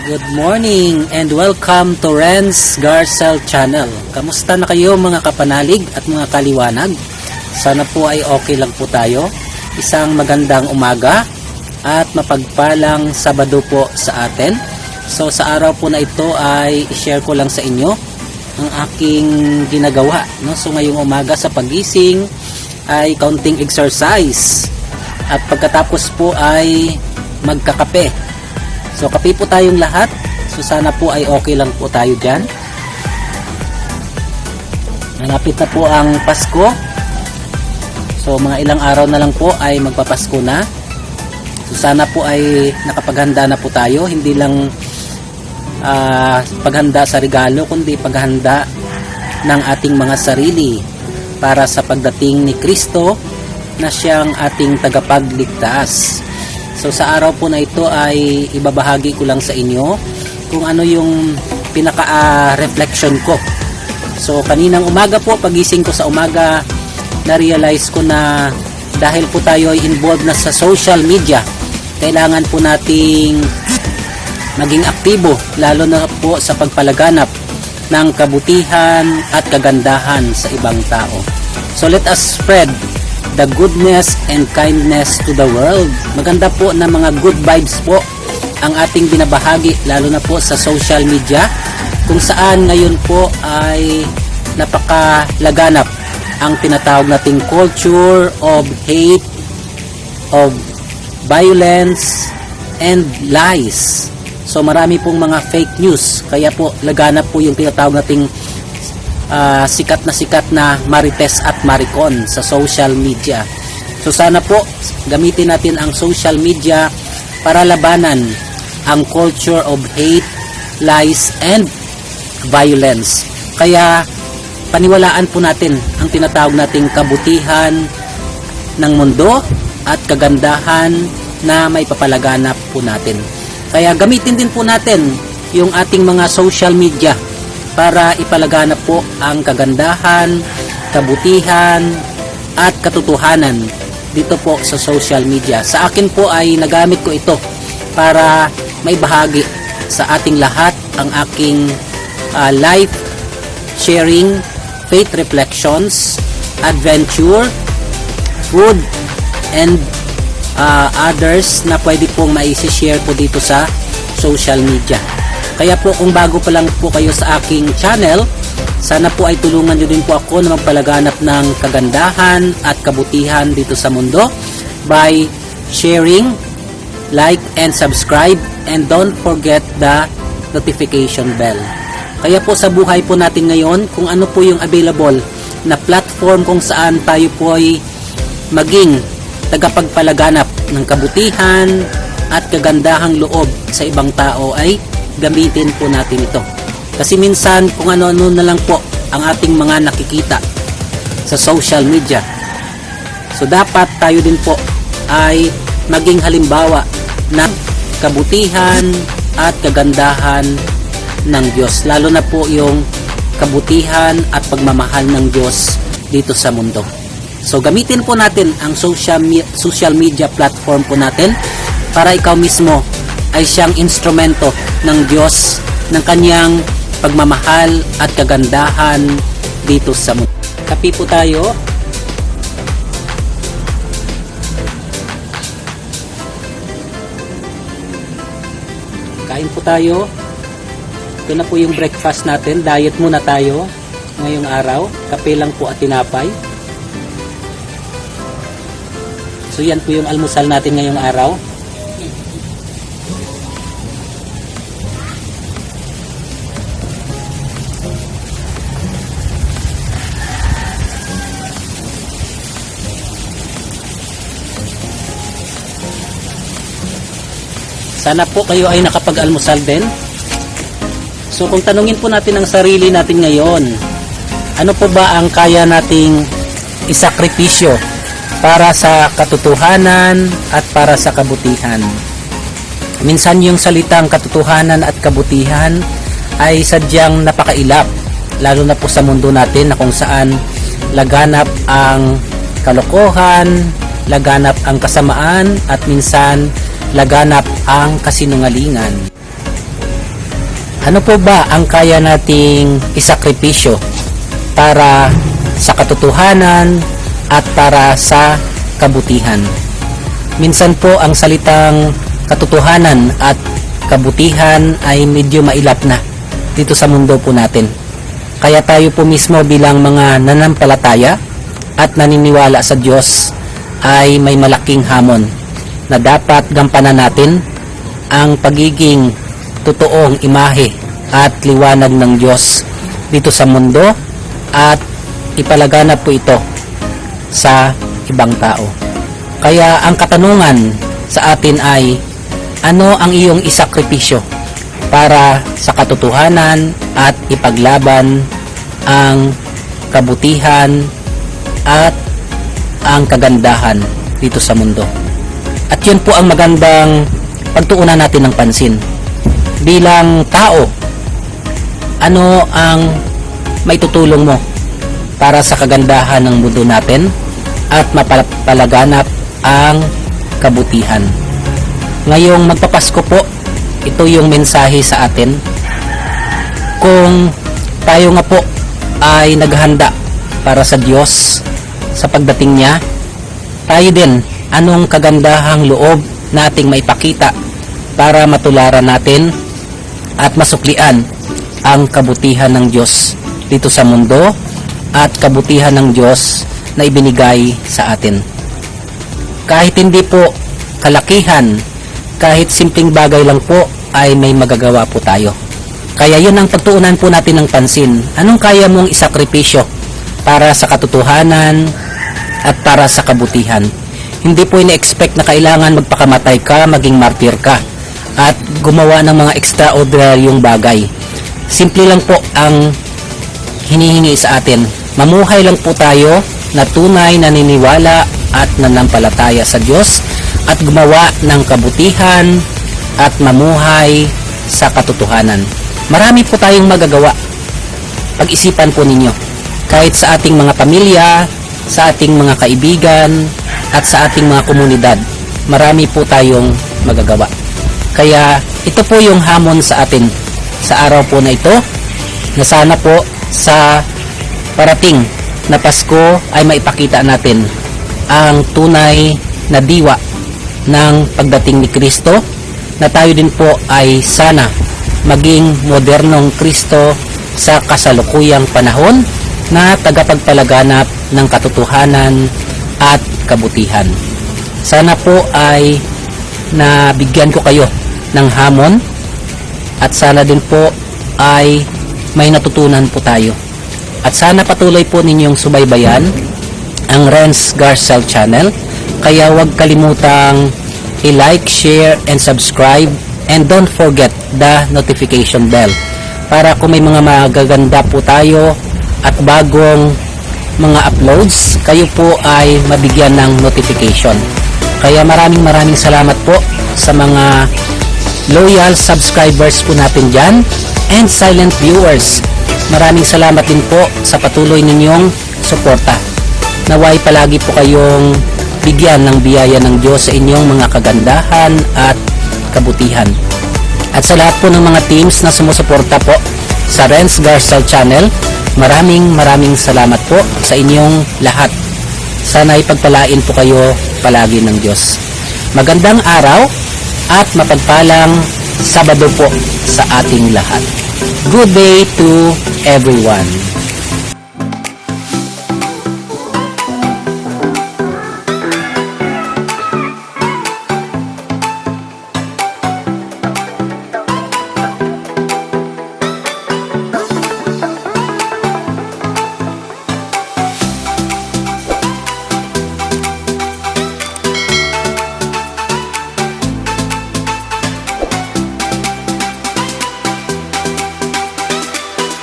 Good morning and welcome to Renz Garcel Channel. Kamusta na kayo mga kapanalig at mga kaliwanag? Sana po ay okay lang po tayo. Isang magandang umaga at mapagpalang Sabado po sa atin. So sa araw po na ito ay i-share ko lang sa inyo ang aking ginagawa. So ngayong umaga sa pagising ay counting exercise. At pagkatapos po ay magkakape. So kape po tayong lahat. So sana po ay okay lang po tayo dyan. Malapit na po ang Pasko. So mga ilang araw na lang po ay magpapasko na. So sana po ay nakapaghanda na po tayo. Hindi lang paghanda sa regalo, kundi paghanda ng ating mga sarili para sa pagdating ni Kristo na siyang ating tagapagligtas. So sa araw po na ito ay ibabahagi ko lang sa inyo kung ano yung pinaka-reflection ko. So kaninang umaga po, pagising ko sa umaga, na-realize ko na dahil po tayo ay involved na sa social media, kailangan po nating maging aktibo, lalo na po sa pagpalaganap ng kabutihan at kagandahan sa ibang tao. So let us spread the goodness and kindness to the world. Maganda po na mga good vibes po ang ating binabahagi, lalo na po sa social media, kung saan ngayon po ay napakalaganap ang tinatawag nating culture of hate, of violence, and lies. So marami pong mga fake news, kaya po laganap po yung tinatawag nating sikat na marites at maricon sa social media. So sana po gamitin natin ang social media para labanan ang culture of hate, lies, and violence. Kaya paniwalaan po natin ang tinatawag nating kabutihan ng mundo at kagandahan na may papalaganap po natin. Kaya gamitin din po natin yung ating mga social media para ipalaganap po ang kagandahan, kabutihan, at katotohanan dito po sa social media. Sa akin po ay nagamit ko ito para may bahagi sa ating lahat ang aking life sharing, faith reflections, adventure, food, and others na pwede pong maisi-share po dito sa social media. Kaya po kung bago pa lang po kayo sa aking channel, sana po ay tulungan nyo din po ako na magpalaganap ng kagandahan at kabutihan dito sa mundo by sharing, like, and subscribe, and don't forget the notification bell. Kaya po sa buhay po natin ngayon, kung ano po yung available na platform kung saan tayo po ay maging tagapagpalaganap ng kabutihan at kagandahang loob sa ibang tao ay gamitin po natin ito. Kasi minsan kung ano-ano na lang po ang ating mga nakikita sa social media. So dapat tayo din po ay maging halimbawa ng kabutihan at kagandahan ng Diyos. Lalo na po yung kabutihan at pagmamahal ng Diyos dito sa mundo. So gamitin po natin ang social media platform po natin para ikaw mismo ay siyang instrumento ng Diyos ng kanyang pagmamahal at kagandahan dito sa mundo. Kape po tayo. Kain po tayo. Ito na po yung breakfast natin. Diet muna tayo ngayong araw. Kape lang po at tinapay. So yan po yung almusal natin ngayong araw. Sana po kayo ay nakapag-almusal din. So kung tanungin po natin ang sarili natin ngayon, ano po ba ang kaya nating isakripisyo para sa katotohanan at para sa kabutihan? Minsan yung salitang katotohanan at kabutihan ay sadyang napakailap, lalo na po sa mundo natin na kung saan laganap ang kalokohan, laganap ang kasamaan, at minsan laganap ang kasinungalingan. Ano po ba ang kaya nating isakripisyo para sa katotohanan at para sa kabutihan? Minsan po ang salitang katotohanan at kabutihan ay medyo mailap na dito sa mundo po natin. Kaya tayo po mismo bilang mga nanampalataya at naniniwala sa Diyos ay may malaking hamon na dapat gampanan natin ang pagiging totoong imahe at liwanag ng Diyos dito sa mundo at ipalaganap po ito sa ibang tao. Kaya ang katanungan sa atin ay, ano ang iyong isakripisyo para sa katotohanan at ipaglaban ang kabutihan at ang kagandahan dito sa mundo? At yun po ang magandang pagtuunan natin ng pansin. Bilang tao, ano ang maitutulong mo para sa kagandahan ng mundo natin at mapalaganap ang kabutihan? Ngayong magpapasko po, ito yung mensahe sa atin. Kung tayo nga po ay naghahanda para sa Diyos sa pagdating niya, tayo din, anong kagandahang loob nating maipakita para matularan natin at masuklian ang kabutihan ng Diyos dito sa mundo at kabutihan ng Diyos na ibinigay sa atin. Kahit hindi po kalakihan, kahit simpleng bagay lang po ay may magagawa po tayo. Kaya yun ang pagtuunan po natin ng pansin. Anong kaya mong isakripisyo para sa katotohanan at para sa kabutihan? Hindi po ina-expect na kailangan magpakamatay ka, maging martir ka at gumawa ng mga extraordinaryong bagay. Simple lang po ang hinihingi sa atin. Mamuhay lang po tayo na tunay naniniwala at nanampalataya sa Diyos at gumawa ng kabutihan at mamuhay sa katotohanan. Marami po tayong magagawa. Pag-isipan po ninyo. Kahit sa ating mga pamilya, sa ating mga kaibigan, at sa ating mga komunidad, marami po tayong magagawa. Kaya ito po yung hamon sa atin sa araw po na ito, na sana po sa parating na Pasko ay maipakita natin ang tunay na diwa ng pagdating ni Kristo, na tayo din po ay sana maging modernong Kristo sa kasalukuyang panahon na tagapagpalaganap ng katotohanan at kabutihan. Sana po ay nabigyan ko kayo ng hamon at sana din po ay may natutunan po tayo. At sana patuloy po ninyong subaybayan ang Renz Garcel channel. Kaya huwag kalimutang i-like, share, and subscribe, and don't forget the notification bell para kung may mga magaganda po tayo at bagong mga uploads, kayo po ay mabigyan ng notification. Kaya maraming salamat po sa mga loyal subscribers po natin dyan and silent viewers. Maraming salamat din po sa patuloy ninyong suporta. Naway palagi po kayong bigyan ng biyaya ng Diyos sa inyong mga kagandahan at kabutihan. At sa lahat po ng mga teams na sumusuporta po sa Renz Garcel channel, maraming salamat po sa inyong lahat. Sana ipagpalain po kayo palagi ng Diyos. Magandang araw at mapagpalang Sabado po sa ating lahat. Good day to everyone.